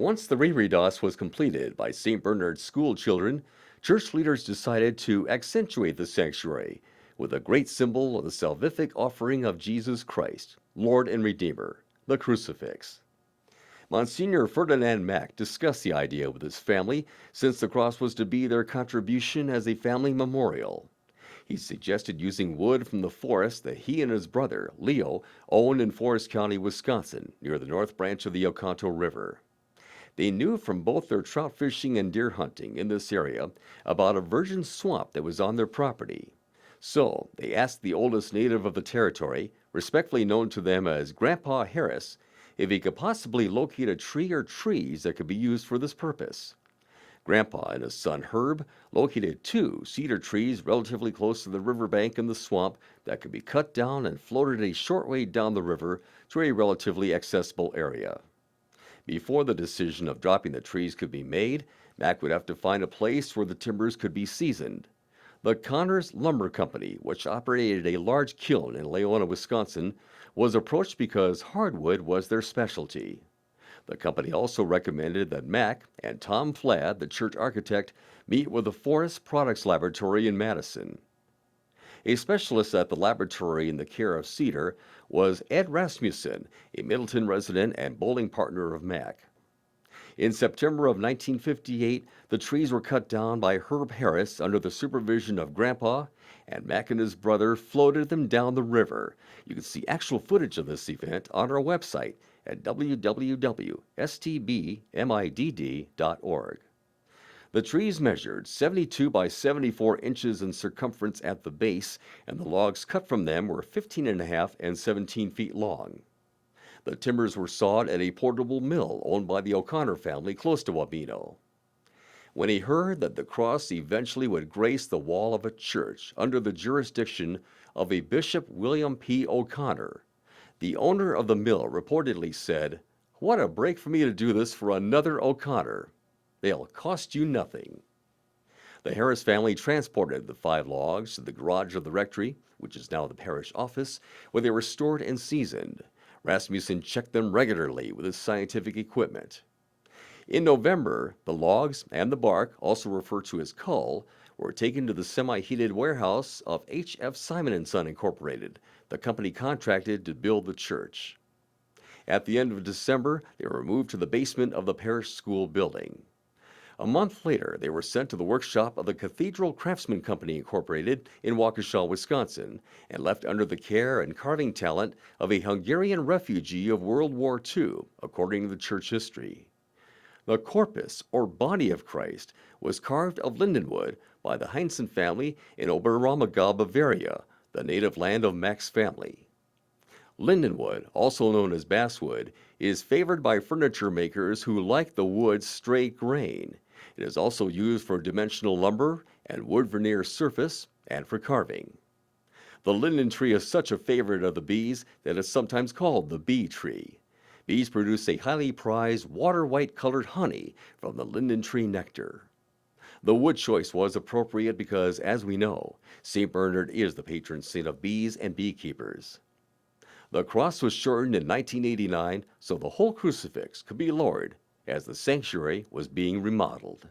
Once the reredos was completed by St. Bernard's school children, church leaders decided to accentuate the sanctuary with a great symbol of the salvific offering of Jesus Christ, Lord and Redeemer, the Crucifix. Monsignor Ferdinand Mack discussed the idea with his family since the cross was to be their contribution as a family memorial. He suggested using wood from the forest that he and his brother, Leo, owned in Forest County, Wisconsin, near the north branch of the Oconto River. They knew from both their trout fishing and deer hunting in this area about a virgin swamp that was on their property. So they asked the oldest native of the territory, respectfully known to them as Grandpa Harris, if he could possibly locate a tree or trees that could be used for this purpose. Grandpa and his son Herb located two cedar trees relatively close to the riverbank in the swamp that could be cut down and floated a short way down the river to a relatively accessible area. Before the decision of dropping the trees could be made, Mack would have to find a place where the timbers could be seasoned. The Connors Lumber Company, which operated a large kiln in Leona, Wisconsin, was approached because hardwood was their specialty. The company also recommended that Mack and Tom Flad, the church architect, meet with the Forest Products Laboratory in Madison. A specialist at the laboratory in the care of cedar was Ed Rasmussen, a Middleton resident and bowling partner of Mack. In September of 1958, the trees were cut down by Herb Harris under the supervision of Grandpa, and Mack and his brother floated them down the river. You can see actual footage of this event on our website at www.stbmidd.org. The trees measured 72 by 74 inches in circumference at the base, and the logs cut from them were 15.5 and 17 feet long. The timbers were sawed at a portable mill owned by the O'Connor family close to Wabeno. When he heard that the cross eventually would grace the wall of a church under the jurisdiction of a Bishop William P. O'Connor, the owner of the mill reportedly said, "What a break for me to do this for another O'Connor. They'll cost you nothing." The Harris family transported the 5 logs to the garage of the rectory, which is now the parish office, where they were stored and seasoned. Rasmussen checked them regularly with his scientific equipment. In November, the logs and the bark, also referred to as cull, were taken to the semi-heated warehouse of H.F. Simon & Son Incorporated, the company contracted to build the church. At the end of December, they were moved to the basement of the parish school building. A month later, they were sent to the workshop of the Cathedral Craftsman Company Incorporated in Waukesha, Wisconsin, and left under the care and carving talent of a Hungarian refugee of World War II, according to the church history. The corpus, or body of Christ, was carved of lindenwood by the Heinzen family in Oberammergau, Bavaria, the native land of Mack's family. Lindenwood, also known as basswood, is favored by furniture makers who like the wood's straight grain. It is also used for dimensional lumber and wood veneer surface and for carving. The linden tree is such a favorite of the bees that it's sometimes called the bee tree. Bees produce a highly prized water-white colored honey from the linden tree nectar. The wood choice was appropriate because, as we know, St. Bernard is the patron saint of bees and beekeepers. The cross was shortened in 1989 so the whole crucifix could be lowered as the sanctuary was being remodeled.